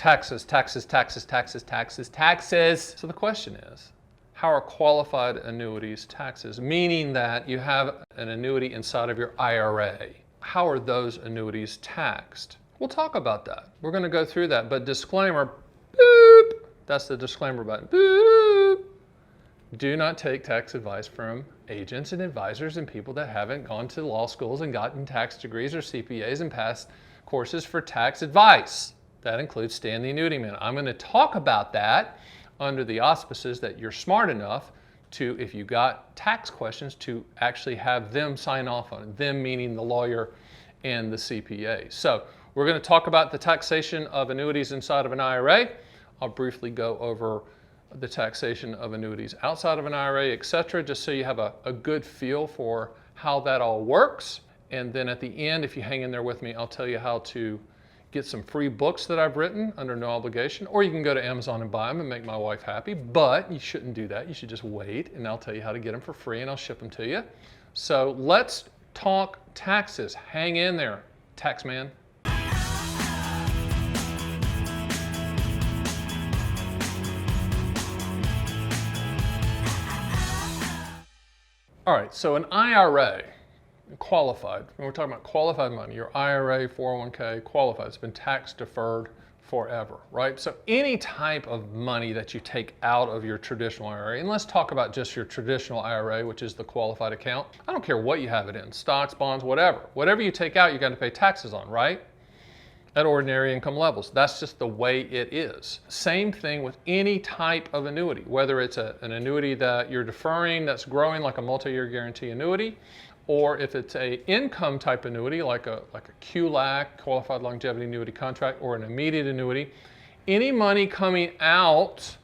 Taxes, taxes, taxes, taxes, taxes, taxes. So the question is, how are qualified annuities taxes? Meaning that you have an annuity inside of your IRA. How are those annuities taxed? We'll talk about that. We're going to go through that, but disclaimer, boop, that's the disclaimer button. Boop. Do not take tax advice from agents and advisors and people that haven't gone to law schools and gotten tax degrees or CPAs and passed courses for tax advice. That includes Stan the Annuity Man. I'm going to talk about that under the auspices that you're smart enough to, if you got tax questions, to actually have them sign off on it. Them meaning the lawyer and the CPA. So we're going to talk about the taxation of annuities inside of an IRA. I'll briefly go over the taxation of annuities outside of an IRA, etc., just so you have a good feel for how that all works. And then at the end, if you hang in there with me, I'll tell you how to get some free books that I've written under no obligation, or you can go to Amazon and buy them and make my wife happy, but you shouldn't do that. You should just wait, and I'll tell you how to get them for free, and I'll ship them to you. So let's talk taxes. Hang in there, tax man. All right, so an IRA, qualified, when we're talking about qualified money, your IRA, 401k, qualified, it's been tax deferred forever, right? So any type of money that you take out of your traditional IRA, and let's talk about just your traditional IRA, which is the qualified account. I don't care what you have it in, stocks, bonds, whatever. Whatever you take out, you're going to pay taxes on, right? At ordinary income levels. That's just the way it is. Same thing with any type of annuity, whether it's an annuity that you're deferring that's growing like a multi-year guarantee annuity, or if it's a income type annuity like a QLAC, qualified longevity annuity contract, or an immediate annuity, any money coming out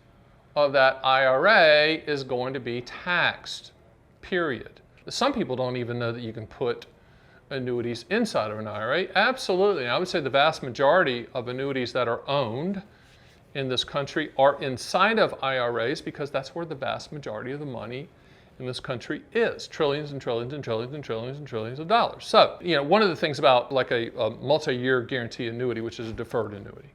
of that IRA is going to be taxed, period. Some people don't even know that you can put annuities inside of an IRA. Absolutely. I would say the vast majority of annuities that are owned in this country are inside of IRAs because that's where the vast majority of the money in this country is. Trillions and trillions and trillions and trillions and trillions of dollars. So, one of the things about like a multi-year guarantee annuity, which is a deferred annuity,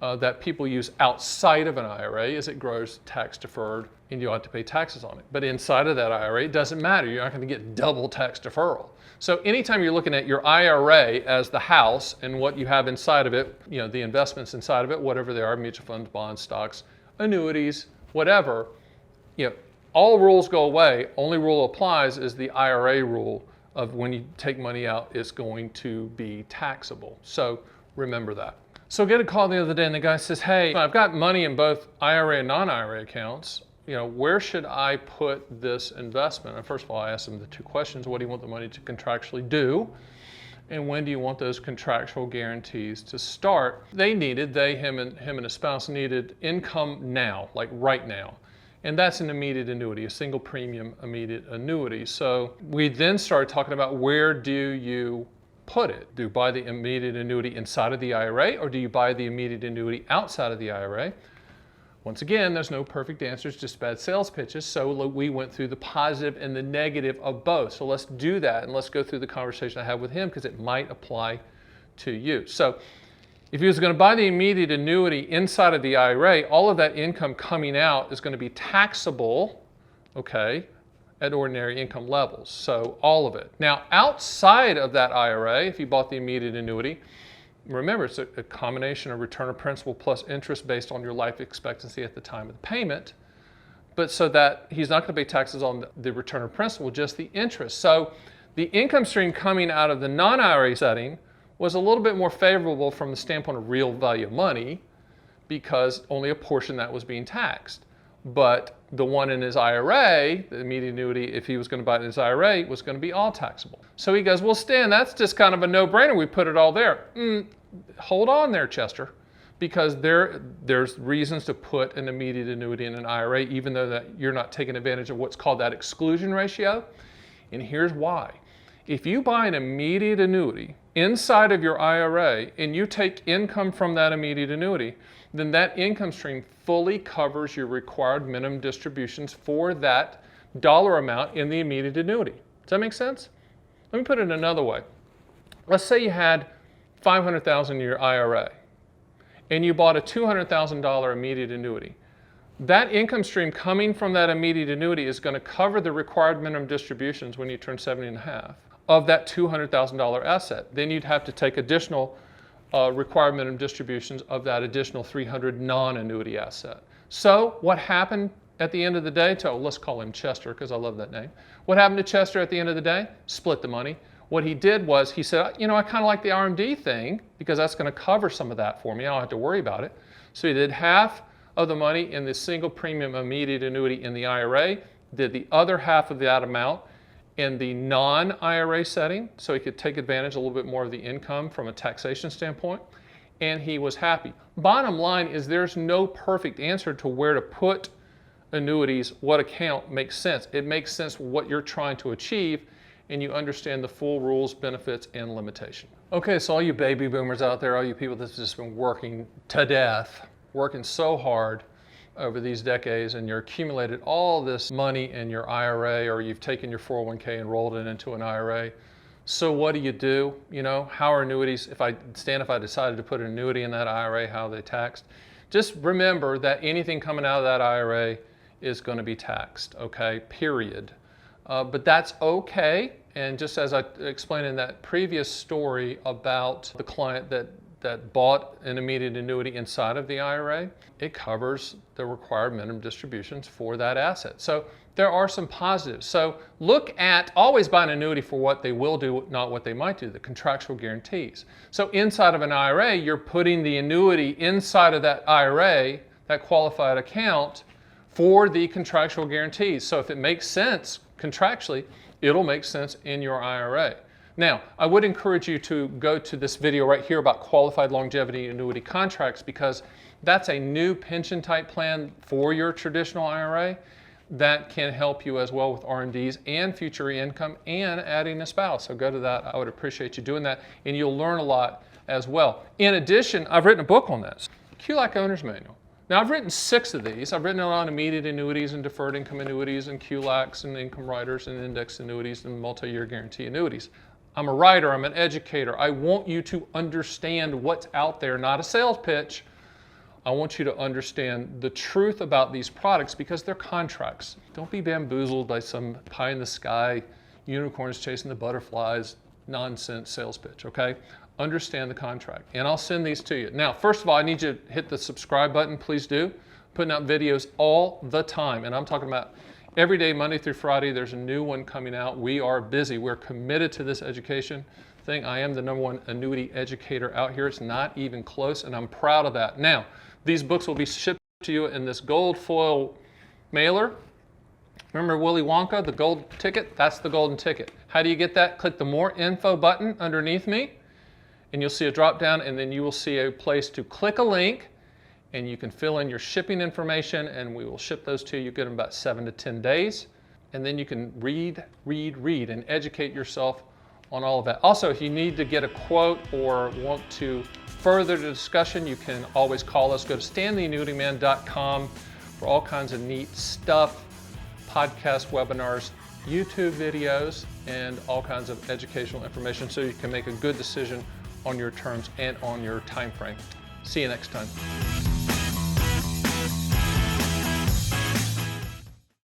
that people use outside of an IRA is it grows tax deferred and you ought to pay taxes on it. But inside of that IRA, it doesn't matter. You're not going to get double tax deferral. So anytime you're looking at your IRA as the house and what you have inside of it, the investments inside of it, whatever they are, mutual funds, bonds, stocks, annuities, whatever, all rules go away. Only rule applies is the IRA rule of when you take money out, it's going to be taxable. So remember that. So I get a call the other day and the guy says, hey, I've got money in both IRA and non-IRA accounts. Where should I put this investment? And first of all, I asked him the two questions. What do you want the money to contractually do? And when do you want those contractual guarantees to start? Him and his spouse needed income now, like right now. And that's an immediate annuity, a single premium immediate annuity. So we then started talking about where do you put it? Do you buy the immediate annuity inside of the IRA, or do you buy the immediate annuity outside of the IRA? Once again, there's no perfect answers, just bad sales pitches. So we went through the positive and the negative of both. So let's do that, and let's go through the conversation I had with him because it might apply to you. So if he was going to buy the immediate annuity inside of the IRA, all of that income coming out is going to be taxable, okay, at ordinary income levels. So all of it. Now, outside of that IRA, if you bought the immediate annuity, remember, it's a combination of return of principal plus interest based on your life expectancy at the time of the payment. But so that he's not going to pay taxes on the return of principal, just the interest. So the income stream coming out of the non-IRA setting was a little bit more favorable from the standpoint of real value of money because only a portion that was being taxed. But the one in his IRA, the immediate annuity, if he was going to buy it in his IRA, was going to be all taxable. So he goes, well, Stan, that's just kind of a no-brainer. We put it all there. Hold on there, Chester, because there's reasons to put an immediate annuity in an IRA, even though that you're not taking advantage of what's called that exclusion ratio. And here's why. If you buy an immediate annuity inside of your IRA and you take income from that immediate annuity, then that income stream fully covers your required minimum distributions for that dollar amount in the immediate annuity. Does that make sense? Let me put it another way. Let's say you had $500,000 in your IRA and you bought a $200,000 immediate annuity. That income stream coming from that immediate annuity is going to cover the required minimum distributions when you turn 70 and a half of that $200,000 asset. Then you'd have to take additional required minimum distributions of that additional 300 non-annuity asset. So what happened at the end of the day to, let's call him Chester because I love that name. What happened to Chester at the end of the day? Split the money. What he did was he said, you know, I kind of like the RMD thing because that's going to cover some of that for me. I don't have to worry about it. So he did half of the money in the single premium immediate annuity in the IRA, did the other half of that amount in the non-IRA setting, so he could take advantage a little bit more of the income from a taxation standpoint, and he was happy. Bottom line is there's no perfect answer to where to put annuities, what account makes sense. It makes sense what you're trying to achieve, and you understand the full rules, benefits, and limitation. Okay, so all you baby boomers out there, all you people that's just been working to death, working so hard over these decades, and you're accumulated all this money in your IRA, or you've taken your 401k and rolled it into an IRA. So what do? You know, how are annuities, if I decided to put an annuity in that IRA, how are they taxed? Just remember that anything coming out of that IRA is going to be taxed, okay, period. But that's okay, and just as I explained in that previous story about the client that bought an immediate annuity inside of the IRA, it covers the required minimum distributions for that asset. So there are some positives. So look at, always buy an annuity for what they will do, not what they might do, the contractual guarantees. So inside of an IRA, you're putting the annuity inside of that IRA, that qualified account, for the contractual guarantees. So if it makes sense contractually, it'll make sense in your IRA. Now, I would encourage you to go to this video right here about qualified longevity annuity contracts, because that's a new pension type plan for your traditional IRA that can help you as well with RMDs and future income and adding a spouse. So go to that. I would appreciate you doing that, and you'll learn a lot as well. In addition, I've written a book on this, QLAC Owner's Manual. Now, I've written 6 of these. I've written it on immediate annuities and deferred income annuities and QLACs and income riders and index annuities and multi-year guarantee annuities. I'm a writer, I'm an educator. I want you to understand what's out there, not a sales pitch. I want you to understand the truth about these products because they're contracts. Don't be bamboozled by some pie in the sky, unicorns chasing the butterflies, nonsense sales pitch, okay? Understand the contract, and I'll send these to you. Now, first of all, I need you to hit the subscribe button, please do. Putting out videos all the time, and I'm talking about every day, Monday through Friday, there's a new one coming out. We are busy. We're committed to this education thing. I am the #1 annuity educator out here. It's not even close, and I'm proud of that. Now, these books will be shipped to you in this gold foil mailer. Remember Willy Wonka, the gold ticket? That's the golden ticket. How do you get that? Click the More Info button underneath me, and you'll see a drop down, and then you will see a place to click a link, and you can fill in your shipping information, and we will ship those to you. You get them about 7 to 10 days. And then you can read, and educate yourself on all of that. Also, if you need to get a quote or want to further the discussion, you can always call us. Go to stantheannuityman.com for all kinds of neat stuff, podcast webinars, YouTube videos, and all kinds of educational information so you can make a good decision on your terms and on your time frame. See you next time.